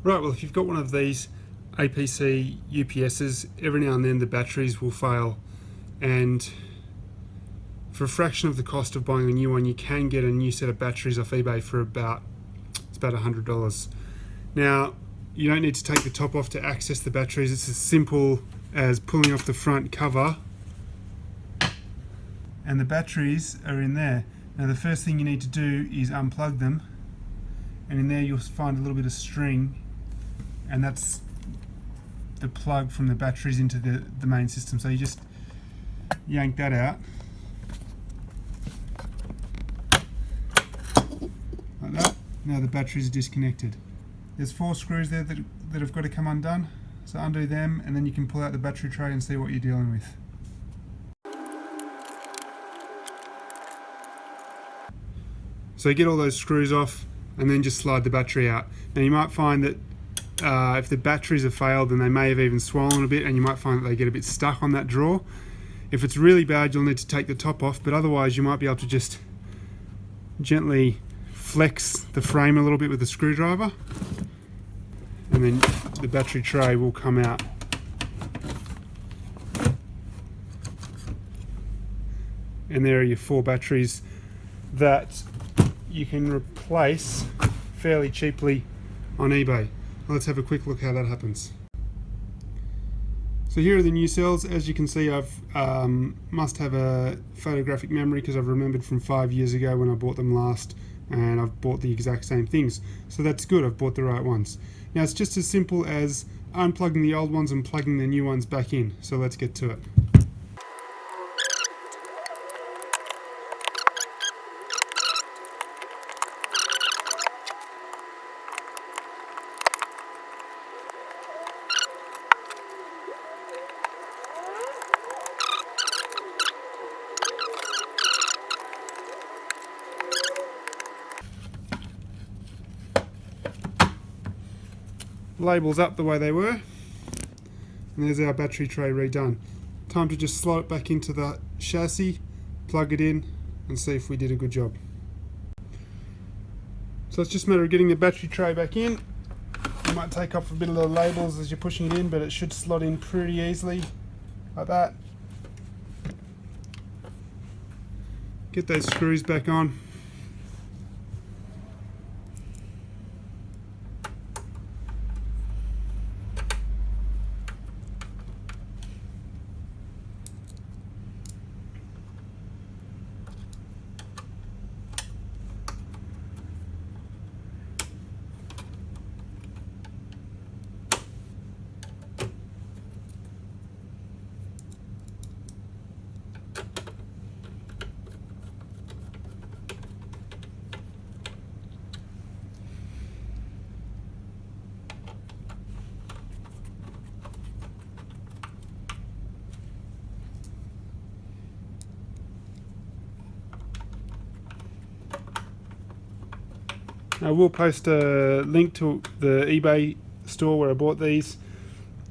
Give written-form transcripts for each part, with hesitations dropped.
Right, well, if you've got one of these APC UPSs, every now and then the batteries will fail, and for a fraction of the cost of buying a new one, you can get a new set of batteries off eBay for about $100. Now, you don't need to take the top off to access the batteries. It's as simple as pulling off the front cover, and the batteries are in there. Now, the first thing you need to do is unplug them, and in there you'll find a little bit of string, and that's the plug from the batteries into the main system. So you just yank that out like that. Now the batteries are disconnected. There's 4 screws there that have got to come undone, so undo them, and then you can pull out the battery tray and see what you're dealing with. So you get all those screws off and then just slide the battery out. Now you might find that if the batteries have failed, then they may have even swollen a bit, and you might find that they get a bit stuck on that drawer. If it's really bad, you'll need to take the top off, but otherwise you might be able to just gently flex the frame a little bit with a screwdriver, and then the battery tray will come out. And there are your 4 batteries that you can replace fairly cheaply on eBay. Let's have a quick look how that happens. So here are the new cells. As you can see, I've must have a photographic memory because I've remembered from 5 years ago when I bought them last, and I've bought the exact same things. So that's good, I've bought the right ones. Now it's just as simple as unplugging the old ones and plugging the new ones back in. So let's get to it. Labels up the way they were, and there's our battery tray redone. Time to just slot it back into the chassis, plug it in, and see if we did a good job. So it's just a matter of getting the battery tray back in. You might take off a bit of the labels as you're pushing it in, but it should slot in pretty easily, like that. Get those screws back on. I will post a link to the eBay store where I bought these.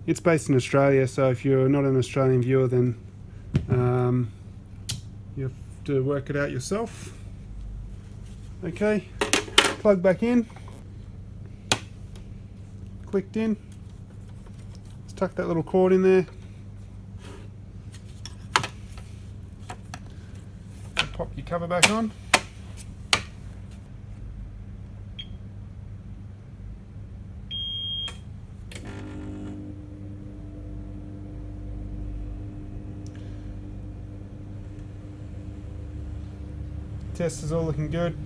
It's based in Australia, so if you're not an Australian viewer, then you have to work it out yourself. Okay, plug back in, clicked in. Let's tuck that little cord in there. Pop your cover back on. Test is all looking good.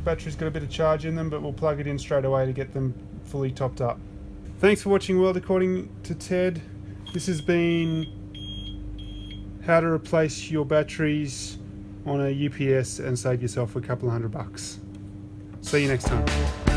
Battery's got a bit of charge in them, but we'll plug it in straight away to get them fully topped up. Thanks for watching World According to Ted. This has been how to replace your batteries on a UPS and save yourself a couple of $100. See you next time.